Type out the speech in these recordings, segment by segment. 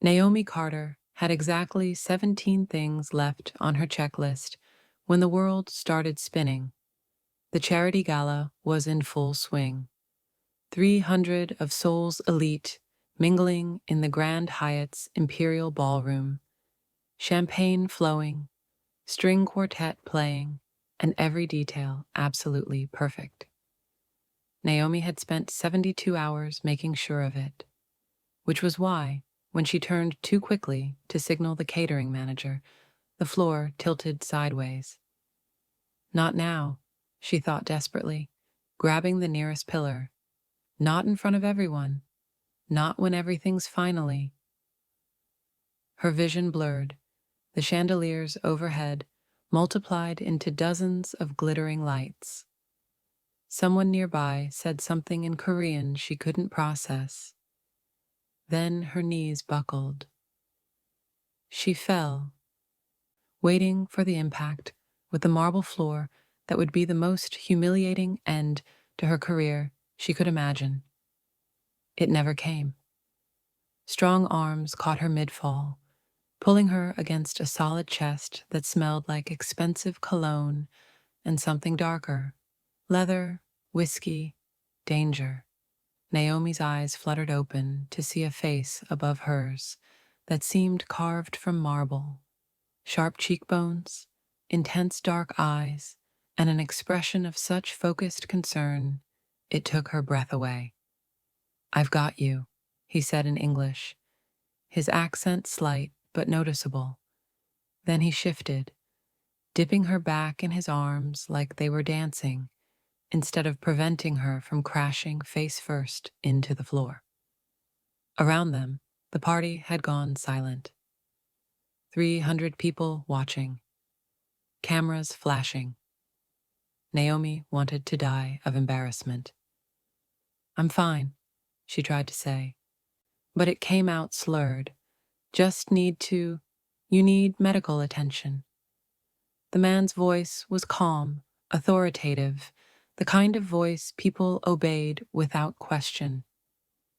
Naomi Carter had exactly 17 things left on her checklist when the world started spinning. The charity gala was in full swing. 300 of Seoul's elite mingling in the Grand Hyatt's Imperial Ballroom, champagne flowing, string quartet playing, and every detail absolutely perfect. Naomi had spent 72 hours making sure of it, which was why, when she turned too quickly to signal the catering manager, the floor tilted sideways. Not now, she thought desperately, grabbing the nearest pillar. Not in front of everyone. Not when everything's finally. Her vision blurred, the chandeliers overhead multiplied into dozens of glittering lights. Someone nearby said something in Korean she couldn't process. Then her knees buckled. She fell, waiting for the impact with the marble floor that would be the most humiliating end to her career she could imagine. It never came. Strong arms caught her mid-fall, pulling her against a solid chest that smelled like expensive cologne and something darker. Leather, whiskey, danger. Naomi's eyes fluttered open to see a face above hers that seemed carved from marble. Sharp cheekbones, intense dark eyes, and an expression of such focused concern, it took her breath away. "I've got you," he said in English, his accent slight but noticeable. Then he shifted, dipping her back in his arms like they were dancing, instead of preventing her from crashing face first into the floor. Around them, the party had gone silent. 300 people watching, cameras flashing. Naomi wanted to die of embarrassment. "I'm fine," she tried to say, but it came out slurred. You need medical attention." The man's voice was calm, authoritative, the kind of voice people obeyed without question.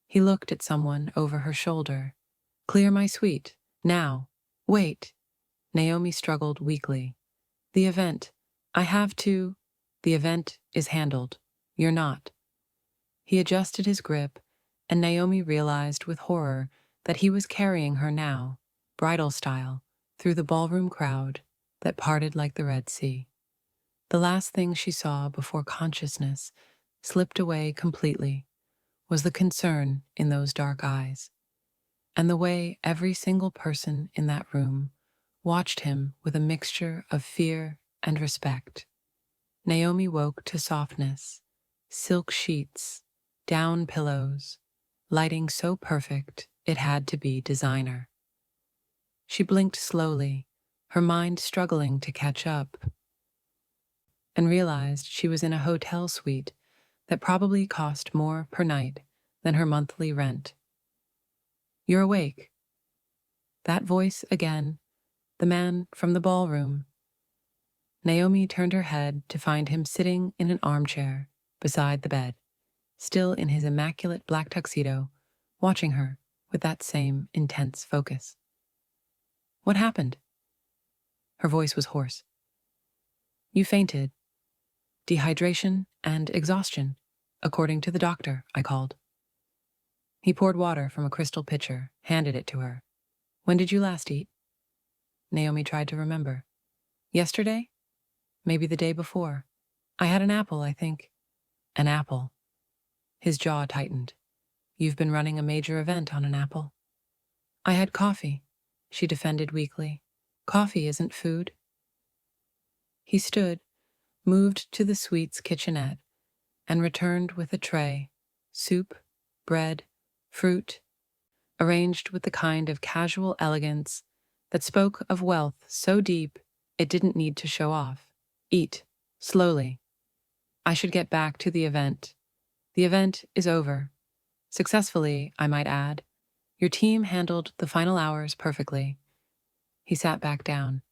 He looked at someone over her shoulder. "Clear my suite, now. Wait." Naomi struggled weakly. "The event. I have to." "The event is handled. You're not." He adjusted his grip, and Naomi realized with horror that he was carrying her now, bridal style, through the ballroom crowd that parted like the Red Sea. The last thing she saw before consciousness slipped away completely was the concern in those dark eyes, and the way every single person in that room watched him with a mixture of fear and respect. Naomi woke to softness, silk sheets, down pillows, lighting so perfect it had to be designer. She blinked slowly, her mind struggling to catch up, and realized she was in a hotel suite that probably cost more per night than her monthly rent. "You're awake." That voice again, the man from the ballroom. Naomi turned her head to find him sitting in an armchair beside the bed, still in his immaculate black tuxedo, watching her with that same intense focus. "What happened?" Her voice was hoarse. "You fainted. Dehydration and exhaustion, according to the doctor I called." He poured water from a crystal pitcher, handed it to her. "When did you last eat?" Naomi tried to remember. "Yesterday? Maybe the day before. I had an apple, I think." "An apple." His jaw tightened. "You've been running a major event on an apple." "I had coffee," she defended weakly. "Coffee isn't food." He stood, moved to the suite's kitchenette, and returned with a tray, soup, bread, fruit, arranged with the kind of casual elegance that spoke of wealth so deep it didn't need to show off. "Eat, slowly. I should get back to the event. The event is over. Successfully, I might add. Your team handled the final hours perfectly." He sat back down.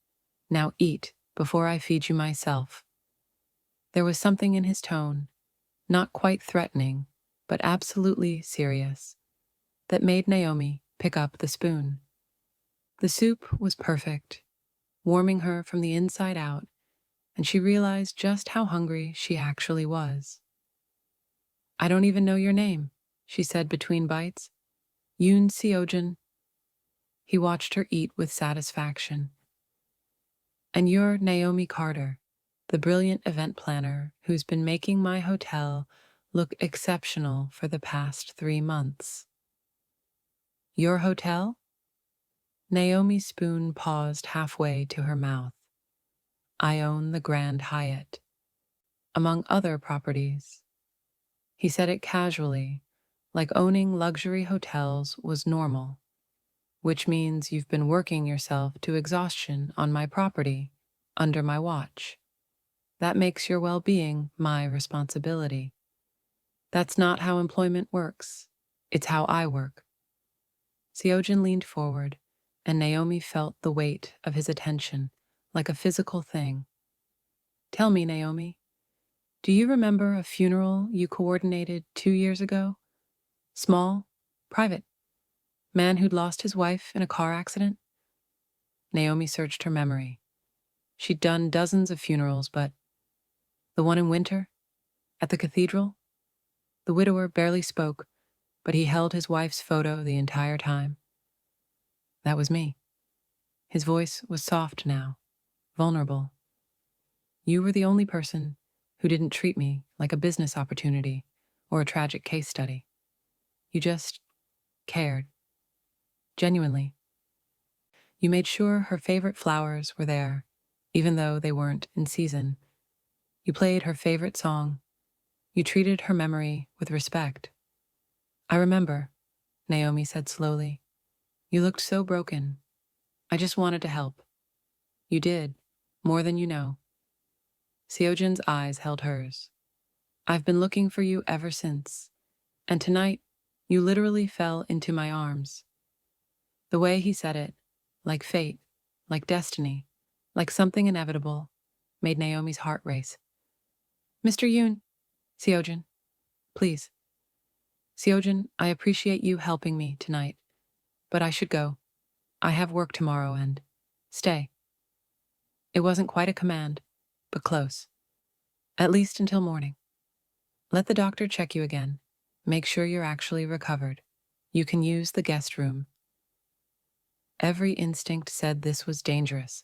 "Now eat before I feed you myself." There was something in his tone, not quite threatening, but absolutely serious, that made Naomi pick up the spoon. The soup was perfect, warming her from the inside out, and she realized just how hungry she actually was. I don't even know your name, she said between bites. Yoon Seojun. He watched her eat with satisfaction. And you're Naomi Carter, the brilliant event planner who's been making my hotel look exceptional for the past 3 months. Your hotel? Naomi's spoon paused halfway to her mouth. I own the Grand Hyatt, among other properties. He said it casually, like owning luxury hotels was normal, which means you've been working yourself to exhaustion on my property, under my watch. That makes your well-being my responsibility. That's not how employment works. It's how I work. Seojun leaned forward, and Naomi felt the weight of his attention, like a physical thing. Tell me, Naomi, do you remember a funeral you coordinated 2 years ago? Small, private. Man who'd lost his wife in a car accident? Naomi searched her memory. She'd done dozens of funerals, but the one in winter? At the cathedral? The widower barely spoke, but he held his wife's photo the entire time. That was me. His voice was soft now, vulnerable. You were the only person who didn't treat me like a business opportunity or a tragic case study. You just cared. Genuinely. You made sure her favorite flowers were there, even though they weren't in season. You played her favorite song. You treated her memory with respect. I remember, Naomi said slowly. You looked so broken. I just wanted to help. You did, more than you know. Seojun's eyes held hers. I've been looking for you ever since, and tonight you literally fell into my arms. The way he said it, like fate, like destiny, like something inevitable, made Naomi's heart race. Mr. Yoon, Seojun, please. Seojun, I appreciate you helping me tonight, but I should go. I have work tomorrow and stay. It wasn't quite a command, but close. At least until morning. Let the doctor check you again. Make sure you're actually recovered. You can use the guest room. Every instinct said this was dangerous.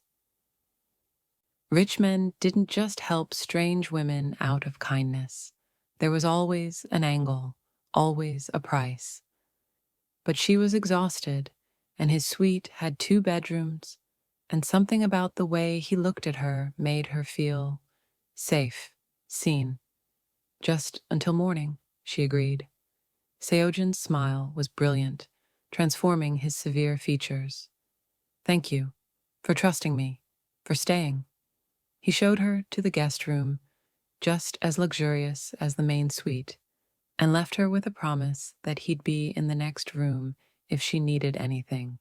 Rich men didn't just help strange women out of kindness. There was always an angle, always a price. But she was exhausted, and his suite had 2 bedrooms, and something about the way he looked at her made her feel safe, seen. Just until morning, she agreed. Seojun's smile was brilliant, transforming his severe features. Thank you for trusting me, for staying. He showed her to the guest room, just as luxurious as the main suite, and left her with a promise that he'd be in the next room if she needed anything.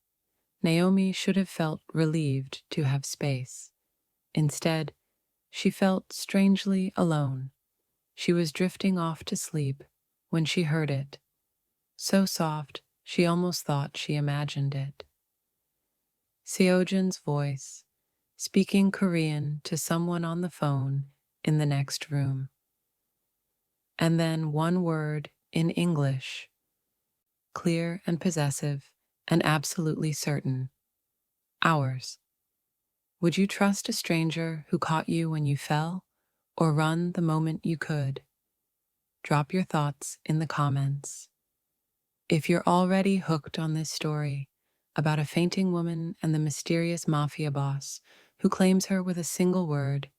Naomi should have felt relieved to have space. Instead, she felt strangely alone. She was drifting off to sleep when she heard it. So soft, she almost thought she imagined it. Seojun's voice, speaking Korean to someone on the phone in the next room. And then one word in English, clear and possessive and absolutely certain. Ours. Would you trust a stranger who caught you when you fell, or run the moment you could? Drop your thoughts in the comments. If you're already hooked on this story about a fainting woman and the mysterious Mafia boss who claims her with a single word,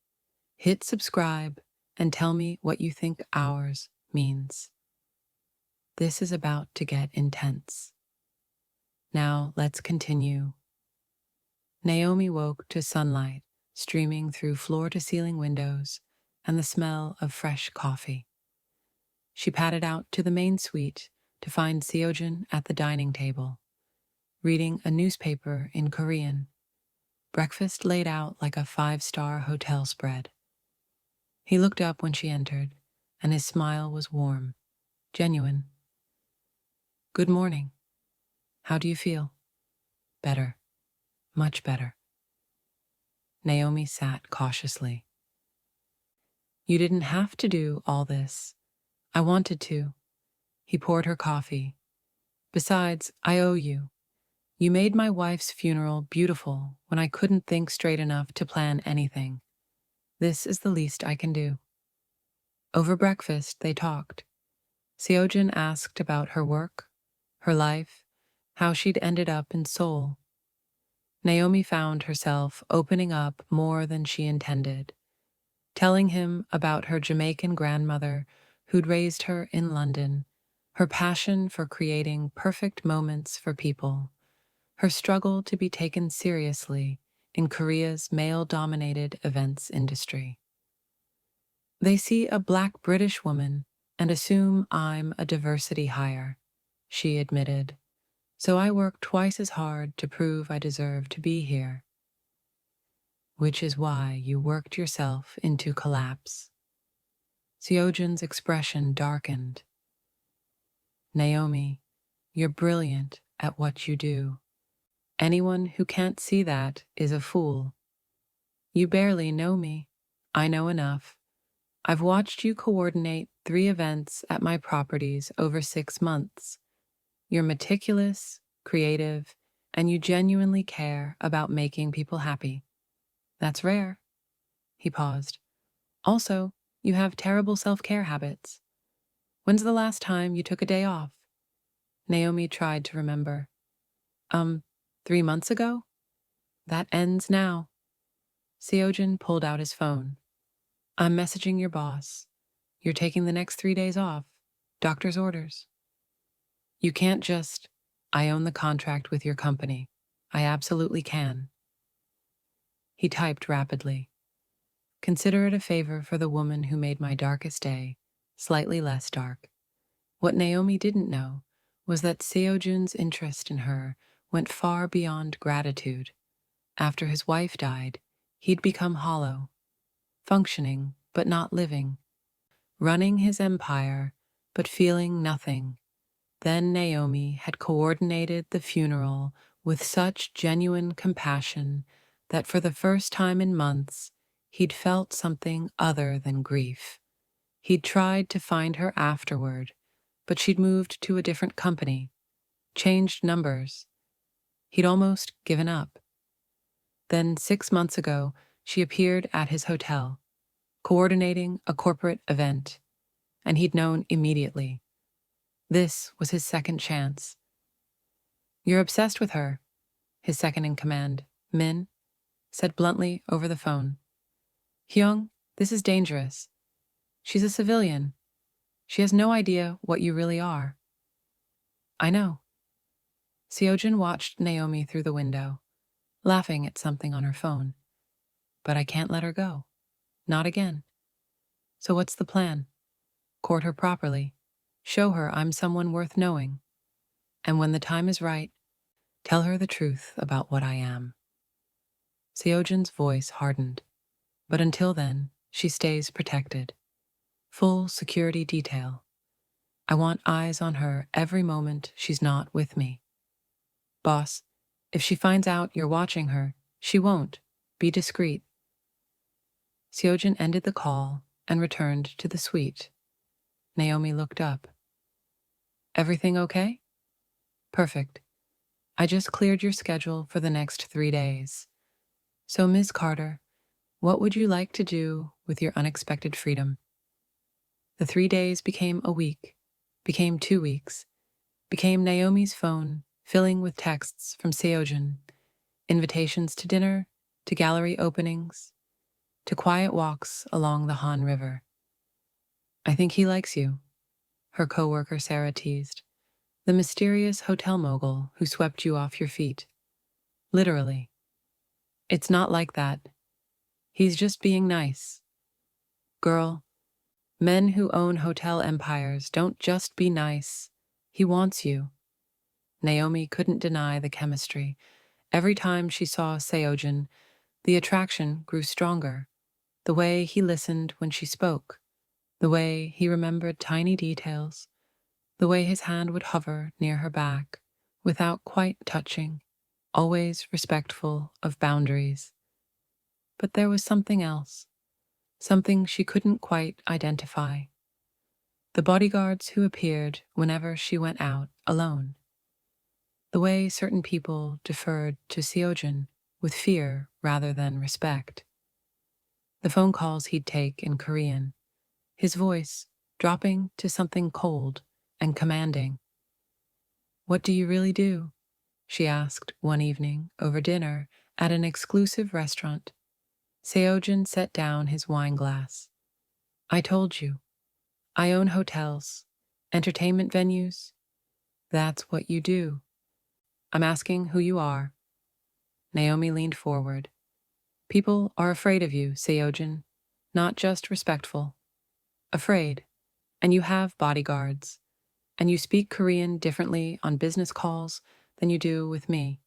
hit subscribe and tell me what you think ours means. This is about to get intense. Now let's continue. Naomi woke to sunlight streaming through floor-to-ceiling windows and the smell of fresh coffee. She padded out to the main suite to find Seojun at the dining table, reading a newspaper in Korean, breakfast laid out like a 5-star hotel spread. He looked up when she entered, and his smile was warm, genuine. Good morning. How do you feel? Better. Much better. Naomi sat cautiously. You didn't have to do all this. I wanted to. He poured her coffee. Besides, I owe you. You made my wife's funeral beautiful when I couldn't think straight enough to plan anything. This is the least I can do. Over breakfast, they talked. Seojun asked about her work, her life, how she'd ended up in Seoul. Naomi found herself opening up more than she intended, telling him about her Jamaican grandmother who'd raised her in London, her passion for creating perfect moments for people, her struggle to be taken seriously in Korea's male-dominated events industry. They see a Black British woman and assume I'm a diversity hire, she admitted, so I work twice as hard to prove I deserve to be here. Which is why you worked yourself into collapse. Seojun's expression darkened. Naomi, you're brilliant at what you do. Anyone who can't see that is a fool. You barely know me. I know enough. I've watched you coordinate 3 events at my properties over 6 months. You're meticulous, creative, and you genuinely care about making people happy. That's rare. He paused. Also, you have terrible self-care habits. When's the last time you took a day off? Naomi tried to remember. 3 months ago? That ends now. Seojun pulled out his phone. I'm messaging your boss. You're taking the next 3 days off. Doctor's orders. You can't just, I own the contract with your company. I absolutely can. He typed rapidly. Consider it a favor for the woman who made my darkest day slightly less dark. What Naomi didn't know was that Seojun's interest in her went far beyond gratitude. After his wife died, he'd become hollow, functioning but not living, running his empire but feeling nothing. Then Naomi had coordinated the funeral with such genuine compassion that for the first time in months, he'd felt something other than grief. He'd tried to find her afterward, but she'd moved to a different company, changed numbers. He'd almost given up. Then 6 months ago, she appeared at his hotel, coordinating a corporate event, and he'd known immediately. This was his second chance. You're obsessed with her, his second-in-command, Min, said bluntly over the phone. Hyung, this is dangerous. She's a civilian. She has no idea what you really are. I know. Seojun watched Naomi through the window, laughing at something on her phone. But I can't let her go. Not again. So what's the plan? Court her properly. Show her I'm someone worth knowing. And when the time is right, tell her the truth about what I am. Seojun's voice hardened. But until then, she stays protected. Full security detail. I want eyes on her every moment she's not with me. Boss, if she finds out you're watching her, she won't. Be discreet. Seojun ended the call and returned to the suite. Naomi looked up. Everything okay? Perfect. I just cleared your schedule for the next 3 days. So, Ms. Carter, what would you like to do with your unexpected freedom? The 3 days became a week, became 2 weeks, became Naomi's phone filling with texts from Seojun, invitations to dinner, to gallery openings, to quiet walks along the Han River. I think he likes you, her coworker Sarah teased, the mysterious hotel mogul who swept you off your feet. Literally. It's not like that. He's just being nice. Girl, men who own hotel empires don't just be nice. He wants you. Naomi couldn't deny the chemistry. Every time she saw Seojun, the attraction grew stronger. The way he listened when she spoke, the way he remembered tiny details, the way his hand would hover near her back without quite touching, always respectful of boundaries. But there was something else, something she couldn't quite identify. The bodyguards who appeared whenever she went out alone. The way certain people deferred to Seojun with fear rather than respect. The phone calls he'd take in Korean, his voice dropping to something cold and commanding. "What do you really do?" she asked one evening over dinner at an exclusive restaurant. Seojun set down his wine glass. "I told you. I own hotels, entertainment venues. That's what you do." "I'm asking who you are." Naomi leaned forward. "People are afraid of you, Seojun. Not just respectful. Afraid. And you have bodyguards. And you speak Korean differently on business calls than you do with me.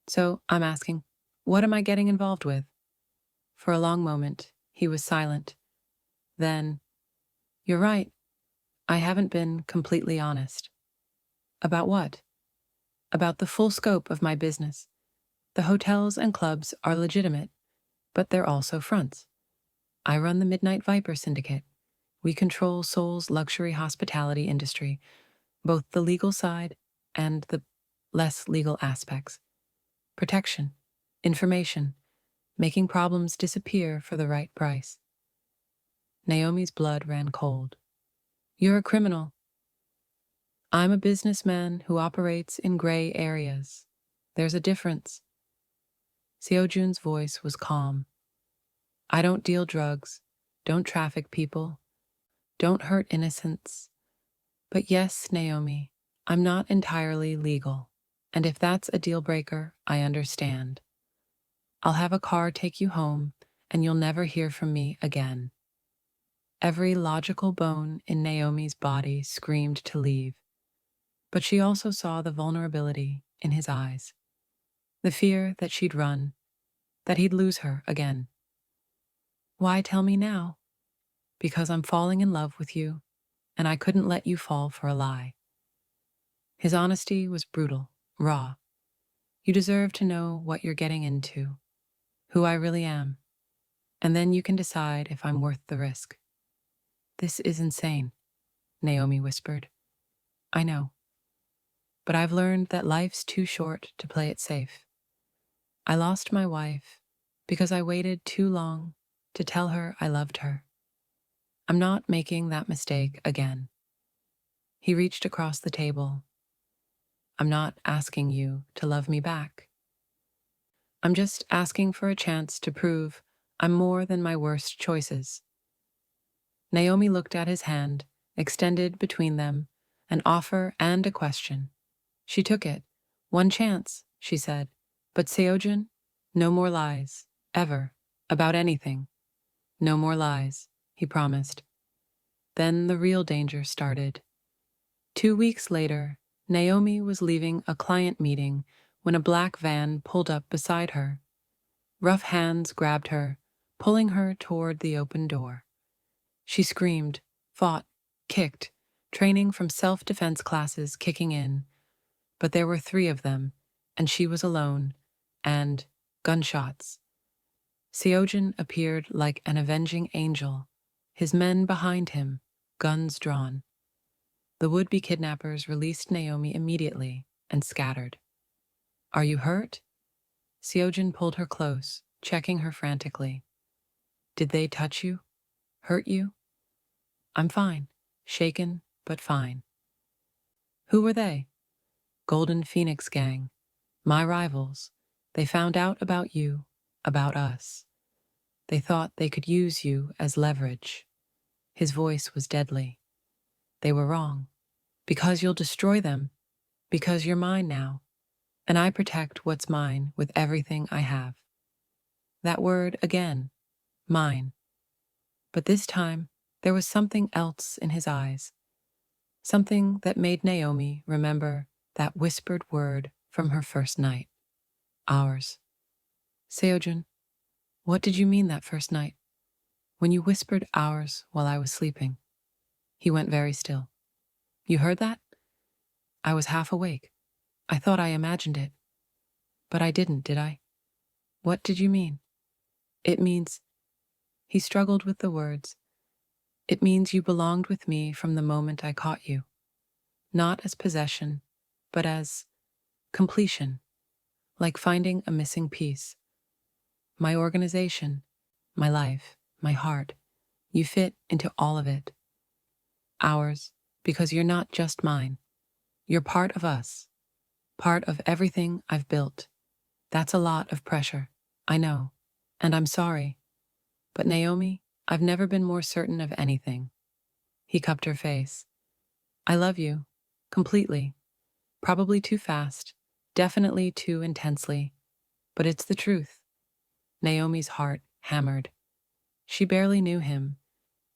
So I'm asking, what am I getting involved with?" For a long moment, he was silent. Then, "You're right. I haven't been completely honest." "About what?" "About the full scope of my business. The hotels and clubs are legitimate, but they're also fronts. I run the Midnight Viper Syndicate. We control Seoul's luxury hospitality industry, both the legal side and the less legal aspects. Protection, information, making problems disappear for the right price." Naomi's blood ran cold. "You're a criminal." "I'm a businessman who operates in gray areas. There's a difference." Seojun's voice was calm. "I don't deal drugs, don't traffic people, don't hurt innocents. But yes, Naomi, I'm not entirely legal. And if that's a deal breaker, I understand. I'll have a car take you home, and you'll never hear from me again." Every logical bone in Naomi's body screamed to leave, but she also saw the vulnerability in his eyes, the fear that she'd run, that he'd lose her again. "Why tell me now?" "Because I'm falling in love with you, and I couldn't let you fall for a lie." His honesty was brutal, raw. "You deserve to know what you're getting into, who I really am, and then you can decide if I'm worth the risk." "This is insane," Naomi whispered. "I know. But I've learned that life's too short to play it safe. I lost my wife because I waited too long to tell her I loved her. I'm not making that mistake again." He reached across the table. "I'm not asking you to love me back. I'm just asking for a chance to prove I'm more than my worst choices." Naomi looked at his hand, extended between them, an offer and a question. She took it. "One chance," she said. "But Seojun, no more lies, ever, about anything. No more lies," he promised. Then the real danger started. 2 weeks later, Naomi was leaving a client meeting when a black van pulled up beside her. Rough hands grabbed her, pulling her toward the open door. She screamed, fought, kicked, training from self-defense classes kicking in. But there were 3 of them, and she was alone, and gunshots. Seojun appeared like an avenging angel, his men behind him, guns drawn. The would-be kidnappers released Naomi immediately and scattered. "Are you hurt?" Seojun pulled her close, checking her frantically. "Did they touch you? Hurt you?" "I'm fine, shaken, but fine." "Who were they?" "Golden Phoenix Gang. My rivals. They found out about you, about us. They thought they could use you as leverage." His voice was deadly. "They were wrong. Because you'll destroy them. Because you're mine now. And I protect what's mine with everything I have." That word again. Mine. But this time, there was something else in his eyes. Something that made Naomi remember that whispered word from her first night. Ours. "Seojun, what did you mean that first night? When you whispered ours while I was sleeping?" He went very still. "You heard that?" "I was half awake. I thought I imagined it. But I didn't, did I? What did you mean? It means, he struggled with the words, it means you belonged with me from the moment I caught you. Not as possession, but as completion, like finding a missing piece. My organization, my life, my heart, you fit into all of it. Ours, because you're not just mine. You're part of us, part of everything I've built. That's a lot of pressure, I know, and I'm sorry. But Naomi, I've never been more certain of anything. He cupped her face. I love you, completely. Probably too fast, definitely too intensely. But it's the truth. Naomi's heart hammered. She barely knew him.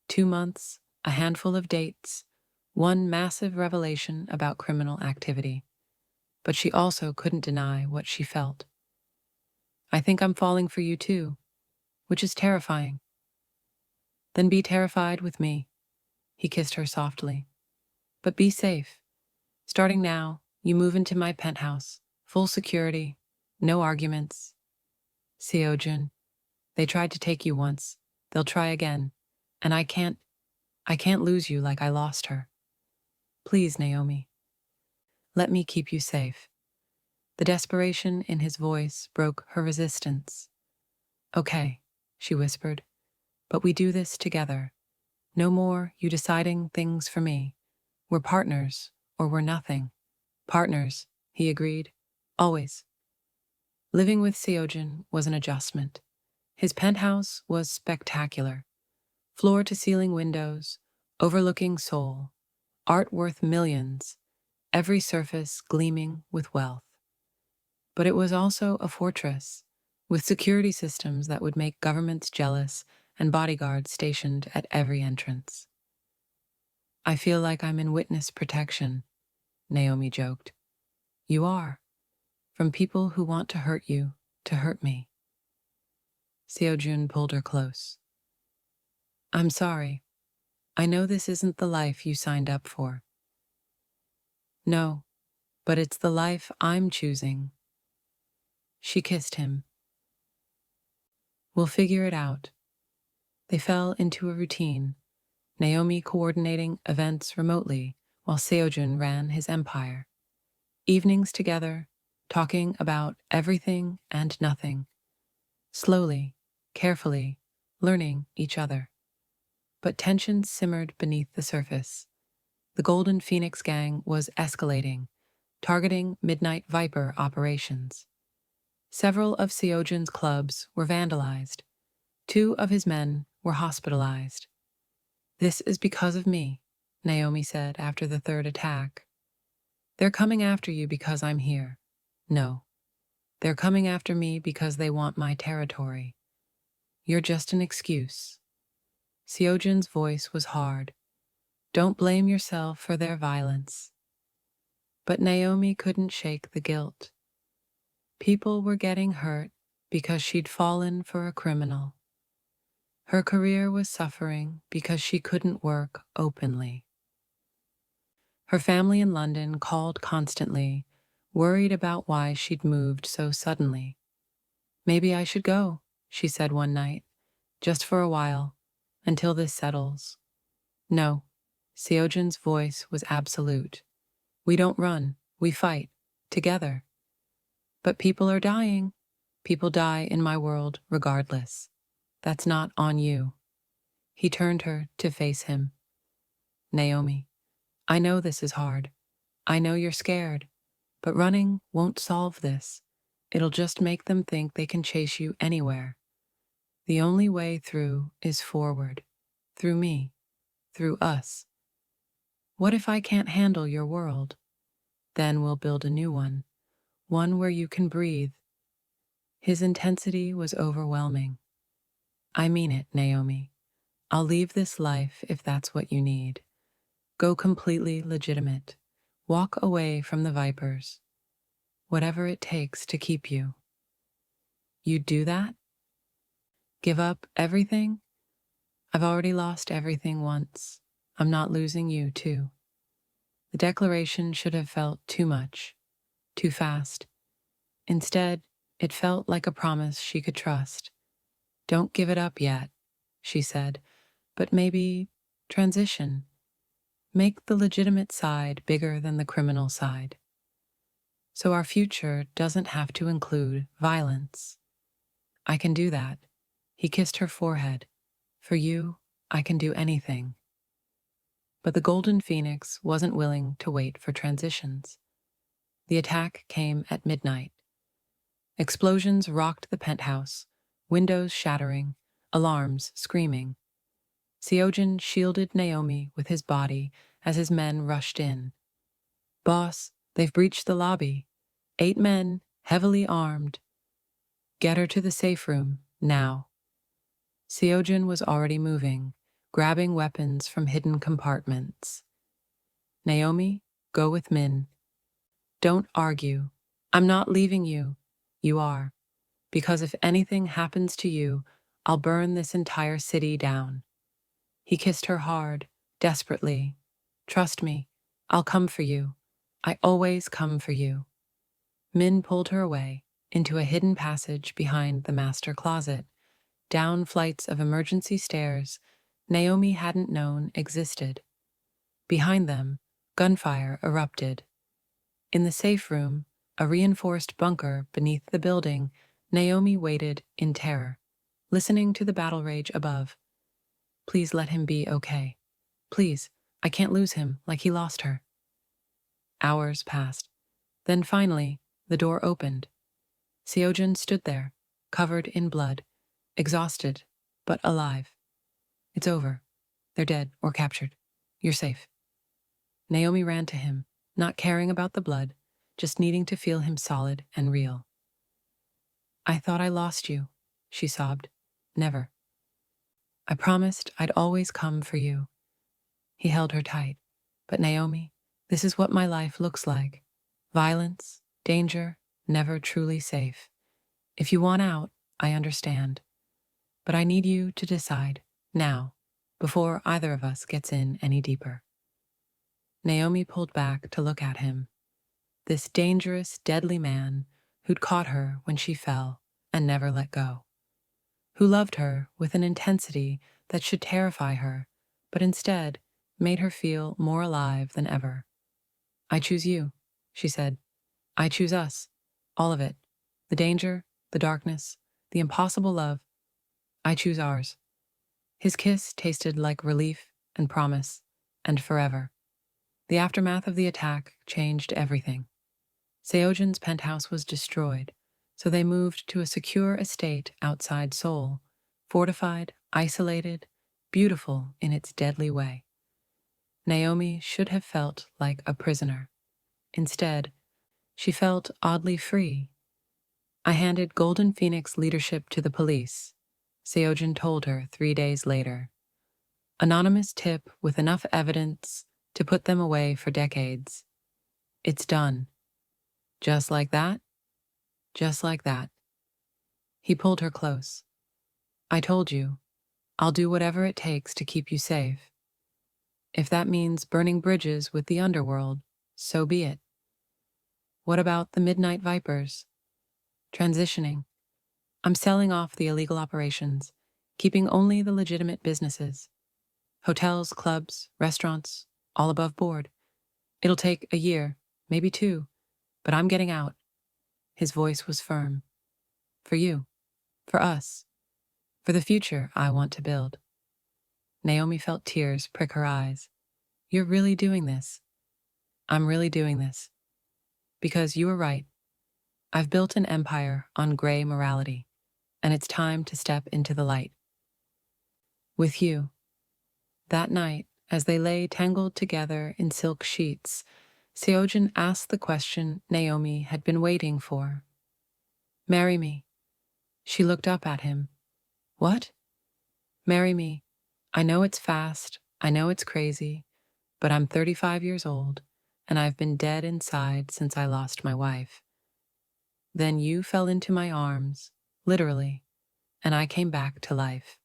2 months, a handful of dates, one massive revelation about criminal activity. But she also couldn't deny what she felt. I think I'm falling for you too, which is terrifying. Then be terrified with me. He kissed her softly. But be safe. Starting now, you move into my penthouse. Full security. No arguments. Seojun, they tried to take you once. They'll try again. And I can't lose you like I lost her. Please, Naomi. Let me keep you safe. The desperation in his voice broke her resistance. Okay, she whispered. But we do this together. No more you deciding things for me. We're partners, or we're nothing. Partners, he agreed. Always. Living with Seojun was an adjustment. His penthouse was spectacular. Floor-to-ceiling windows, overlooking Seoul, art worth millions, every surface gleaming with wealth. But it was also a fortress, with security systems that would make governments jealous and bodyguards stationed at every entrance. I feel like I'm in witness protection, Naomi joked. You are. From people who want to hurt you, to hurt me. Seojun pulled her close. I'm sorry. I know this isn't the life you signed up for. No, but it's the life I'm choosing. She kissed him. We'll figure it out. They fell into a routine, Naomi coordinating events remotely while Seojun ran his empire. Evenings together, talking about everything and nothing. Slowly, carefully, learning each other. But tension simmered beneath the surface. The Golden Phoenix gang was escalating, targeting Midnight Viper operations. Several of Seojun's clubs were vandalized. 2 of his men were hospitalized. This is because of me, Naomi said after the 3rd attack. They're coming after you because I'm here. No. They're coming after me because they want my territory. You're just an excuse. Seojun's voice was hard. Don't blame yourself for their violence. But Naomi couldn't shake the guilt. People were getting hurt because she'd fallen for a criminal. Her career was suffering because she couldn't work openly. Her family in London called constantly, worried about why she'd moved so suddenly. Maybe I should go, she said one night, just for a while, until this settles. No, Seojun's voice was absolute. We don't run, we fight, together. But people are dying. People die in my world regardless. That's not on you. He turned her to face him. Naomi, I know this is hard. I know you're scared. But running won't solve this. It'll just make them think they can chase you anywhere. The only way through is forward. Through me. Through us. What if I can't handle your world? Then we'll build a new one. One where you can breathe. His intensity was overwhelming. I mean it, Naomi. I'll leave this life if that's what you need. Go completely legitimate. Walk away from the Vipers. Whatever it takes to keep you. You'd do that? Give up everything? I've already lost everything once. I'm not losing you, too. The declaration should have felt too much. too fast. Instead, it felt like a promise she could trust. Don't give it up yet, she said, but maybe transition. Make the legitimate side bigger than the criminal side. So our future doesn't have to include violence. I can do that. He kissed her forehead. For you, I can do anything. But the Golden Phoenix wasn't willing to wait for transitions. The attack came at midnight. Explosions rocked the penthouse, windows shattering, alarms screaming. Seojun shielded Naomi with his body as his men rushed in. Boss, they've breached the lobby. 8 men, heavily armed. Get her to the safe room, now. Seojun was already moving, grabbing weapons from hidden compartments. Naomi, go with Min. Don't argue. I'm not leaving you. You are. Because if anything happens to you, I'll burn this entire city down. He kissed her hard, desperately. Trust me, I'll come for you. I always come for you. Min pulled her away into a hidden passage behind the master closet, down flights of emergency stairs Naomi hadn't known existed. Behind them, gunfire erupted. In the safe room, a reinforced bunker beneath the building, Naomi waited in terror, listening to the battle rage above. Please let him be okay. Please, I can't lose him like he lost her. Hours passed. Then finally, the door opened. Seojun stood there, covered in blood, exhausted, but alive. It's over. They're dead or captured. You're safe. Naomi ran to him, not caring about the blood, just needing to feel him solid and real. I thought I lost you, she sobbed. Never. I promised I'd always come for you. He held her tight. But Naomi, this is what my life looks like. Violence, danger, never truly safe. If you want out, I understand. But I need you to decide, now, before either of us gets in any deeper. Naomi pulled back to look at him. This dangerous, deadly man who'd caught her when she fell and never let go. Who loved her with an intensity that should terrify her, but instead made her feel more alive than ever. I choose you, she said. I choose us. All of it. The danger, the darkness, the impossible love. I choose ours. His kiss tasted like relief and promise, and forever. The aftermath of the attack changed everything. Seojun's penthouse was destroyed, so they moved to a secure estate outside Seoul, fortified, isolated, beautiful in its deadly way. Naomi should have felt like a prisoner. Instead, she felt oddly free. I handed Golden Phoenix leadership to the police, Seojun told her 3 days later. Anonymous tip with enough evidence to put them away for decades. It's done. Just like that? Just like that. He pulled her close. I told you, I'll do whatever it takes to keep you safe. If that means burning bridges with the underworld, so be it. What about the Midnight Vipers? Transitioning. I'm selling off the illegal operations, keeping only the legitimate businesses. Hotels, clubs, restaurants, all above board. It'll take a year, maybe 2, but I'm getting out. His voice was firm. For you. For us. For the future I want to build. Naomi felt tears prick her eyes. You're really doing this. I'm really doing this. Because you were right. I've built an empire on gray morality, and it's time to step into the light. With you. That night, as they lay tangled together in silk sheets, Seojun asked the question Naomi had been waiting for. Marry me. She looked up at him. What? Marry me. I know it's fast, I know it's crazy, but I'm 35 years old, and I've been dead inside since I lost my wife. Then you fell into my arms, literally, and I came back to life.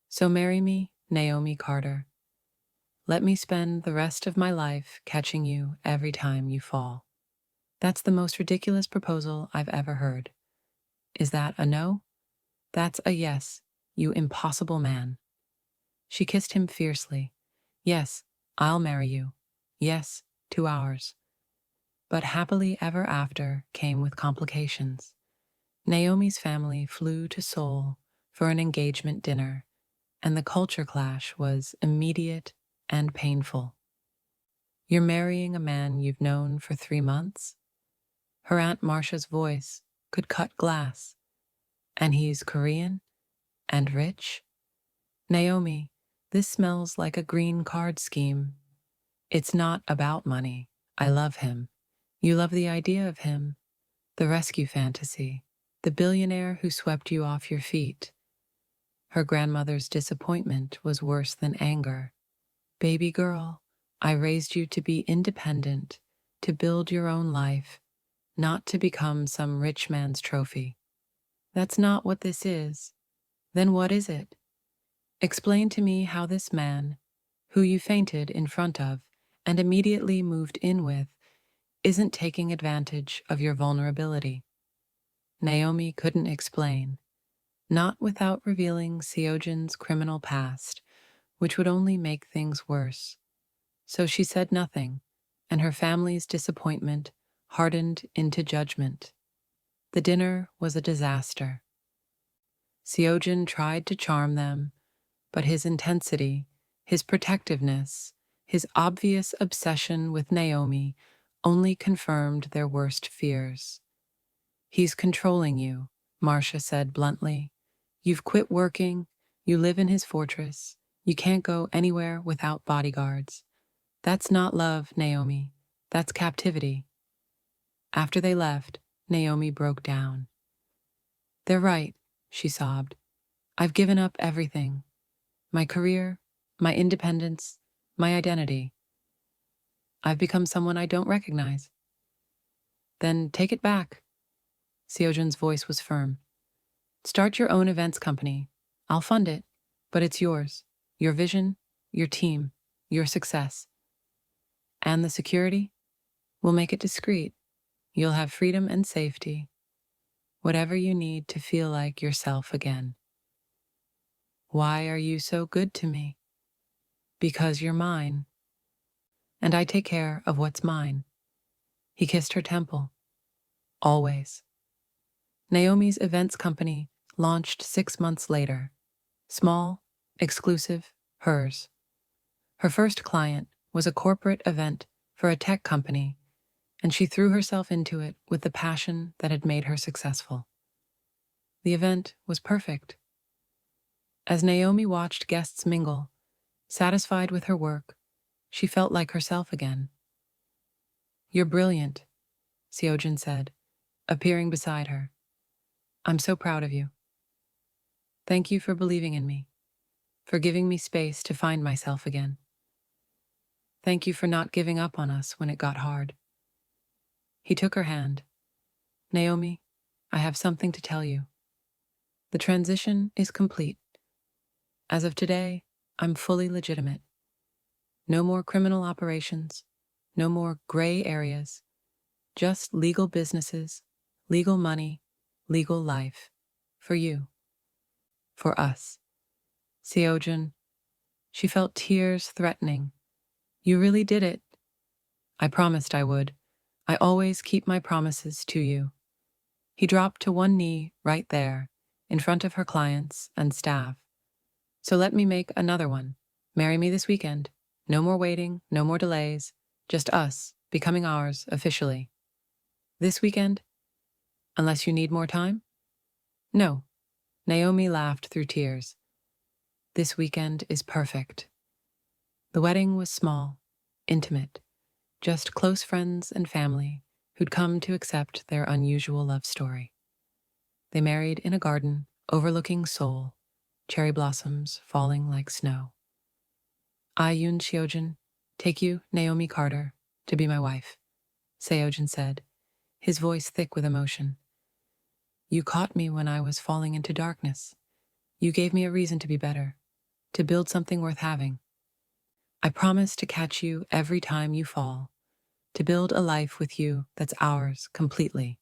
So marry me, Naomi Carter. Let me spend the rest of my life catching you every time you fall. That's the most ridiculous proposal I've ever heard. Is that a no? That's a yes, you impossible man. She kissed him fiercely. Yes, I'll marry you. Yes, 2 hours. But happily ever after came with complications. Naomi's family flew to Seoul for an engagement dinner, and the culture clash was immediate and painful. You're marrying a man you've known for 3 months? Her Aunt Marcia's voice could cut glass. And he's Korean? And rich? Naomi, this smells like a green card scheme. It's not about money. I love him. You love the idea of him, the rescue fantasy, the billionaire who swept you off your feet. Her grandmother's disappointment was worse than anger. Baby girl, I raised you to be independent, to build your own life, not to become some rich man's trophy. That's not what this is. Then what is it? Explain to me how this man, who you fainted in front of and immediately moved in with, isn't taking advantage of your vulnerability. Naomi couldn't explain, not without revealing Seojun's criminal past, which would only make things worse. So she said nothing, and her family's disappointment hardened into judgment. The dinner was a disaster. Seojun tried to charm them, but his intensity, his protectiveness, his obvious obsession with Naomi only confirmed their worst fears. He's controlling you, Marcia said bluntly. You've quit working, you live in his fortress, you can't go anywhere without bodyguards. That's not love, Naomi. That's captivity. After they left, Naomi broke down. They're right, she sobbed. I've given up everything. My career, my independence, my identity. I've become someone I don't recognize. Then take it back. Seojun's voice was firm. Start your own events company. I'll fund it, but it's yours. Your vision, your team, your success. And the security? We'll make it discreet. You'll have freedom and safety. Whatever you need to feel like yourself again. Why are you so good to me? Because you're mine. And I take care of what's mine. He kissed her temple. Always. Naomi's events company launched 6 months later. Small, exclusive, hers. Her first client was a corporate event for a tech company, and she threw herself into it with the passion that had made her successful. The event was perfect. As Naomi watched guests mingle, satisfied with her work, she felt like herself again. You're brilliant, Seojun said, appearing beside her. I'm so proud of you. Thank you for believing in me, for giving me space to find myself again. Thank you for not giving up on us when it got hard. He took her hand. Naomi, I have something to tell you. The transition is complete. As of today, I'm fully legitimate. No more criminal operations, no more gray areas, just legal businesses, legal money, legal life. For you. For us. Seojun. She felt tears threatening. You really did it. I promised I would. I always keep my promises to you. He dropped to one knee right there, in front of her clients and staff. So let me make another one. Marry me this weekend. No more waiting, no more delays. Just us, becoming ours officially. This weekend? Unless you need more time? No. Naomi laughed through tears. This weekend is perfect. The wedding was small, intimate, just close friends and family who'd come to accept their unusual love story. They married in a garden overlooking Seoul, cherry blossoms falling like snow. I, Yoon Seojun, take you, Naomi Carter, to be my wife, Seojun said, his voice thick with emotion. You caught me when I was falling into darkness. You gave me a reason to be better, to build something worth having. I promise to catch you every time you fall, to build a life with you that's ours completely.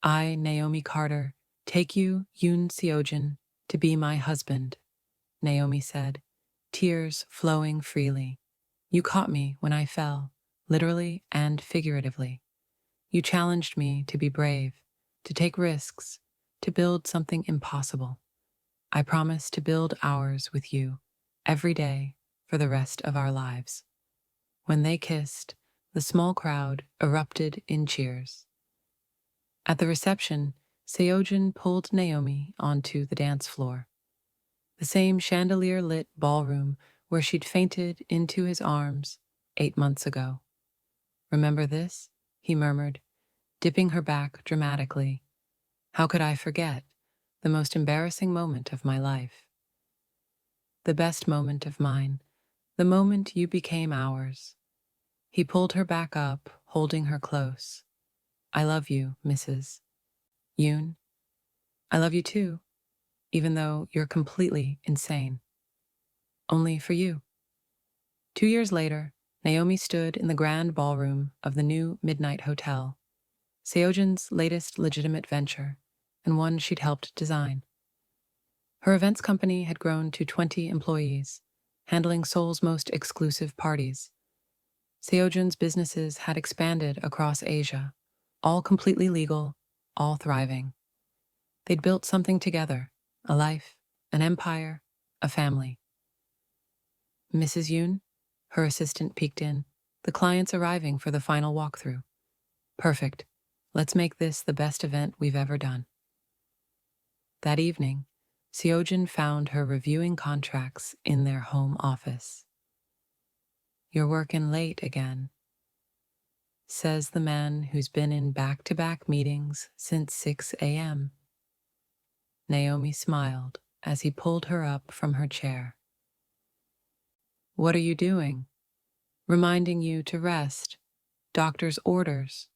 I, Naomi Carter, take you, Yoon Seojun, to be my husband, Naomi said, tears flowing freely. You caught me when I fell, literally and figuratively. You challenged me to be brave, to take risks, to build something impossible. I promise to build ours with you, every day, for the rest of our lives. When they kissed, the small crowd erupted in cheers. At the reception, Seojun pulled Naomi onto the dance floor, the same chandelier-lit ballroom where she'd fainted into his arms 8 months ago. Remember this? He murmured, dipping her back dramatically. How could I forget? The most embarrassing moment of my life. The best moment of mine. The moment you became ours. He pulled her back up, holding her close. I love you, Mrs. Yoon. I love you too, even though you're completely insane. Only for you. 2 years later, Naomi stood in the grand ballroom of the new Midnight Hotel, Seojun's latest legitimate venture, and one she'd helped design. Her events company had grown to 20 employees, handling Seoul's most exclusive parties. Seojun's businesses had expanded across Asia, all completely legal, all thriving. They'd built something together, a life, an empire, a family. Mrs. Yoon? Her assistant peeked in. The client's arriving for the final walkthrough. Perfect. Let's make this the best event we've ever done. That evening, Seojun found her reviewing contracts in their home office. You're working late again, says the man who's been in back-to-back meetings since 6 a.m. Naomi smiled as he pulled her up from her chair. What are you doing? Reminding you to rest. Doctor's orders.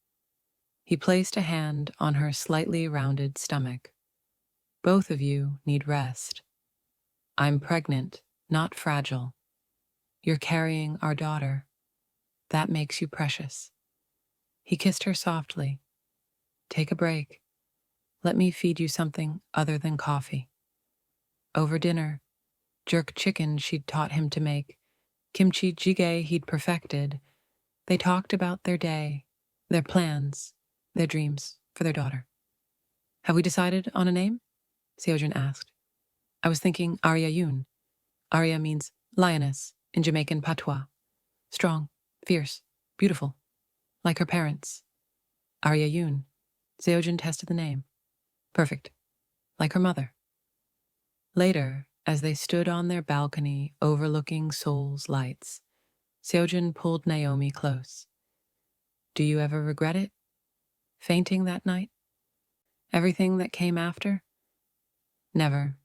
He placed a hand on her slightly rounded stomach. Both of you need rest. I'm pregnant, not fragile. You're carrying our daughter. That makes you precious. He kissed her softly. Take a break. Let me feed you something other than coffee. Over dinner, jerk chicken she'd taught him to make, kimchi jjigae he'd perfected, they talked about their day, their plans, their dreams for their daughter. Have we decided on a name? Seojun asked. I was thinking Arya Yoon. Arya means lioness in Jamaican patois. Strong, fierce, beautiful, like her parents. Arya Yoon. Seojun tested the name. Perfect, like her mother. Later, as they stood on their balcony overlooking Seoul's lights, Seojun pulled Naomi close. Do you ever regret it? Fainting that night? Everything that came after? Never.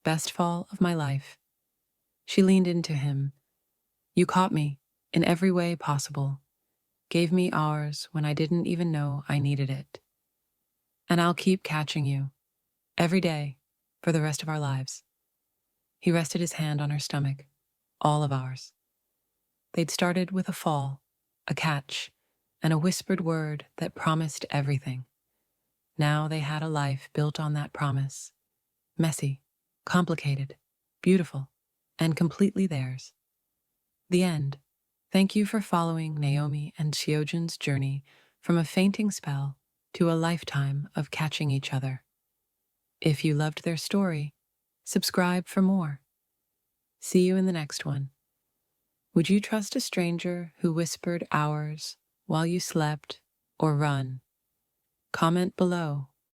Best fall of my life. She leaned into him. You caught me, in every way possible. Gave me ours when I didn't even know I needed it. And I'll keep catching you. Every day, for the rest of our lives. He rested his hand on her stomach. All of ours. They'd started with a fall, a catch, and a whispered word that promised everything. Now they had a life built on that promise. Messy, complicated, beautiful, and completely theirs. The end. Thank you for following Naomi and Seojun's journey from a fainting spell to a lifetime of catching each other. If you loved their story, subscribe for more. See you in the next one. Would you trust a stranger who whispered hours while you slept, or run? Comment below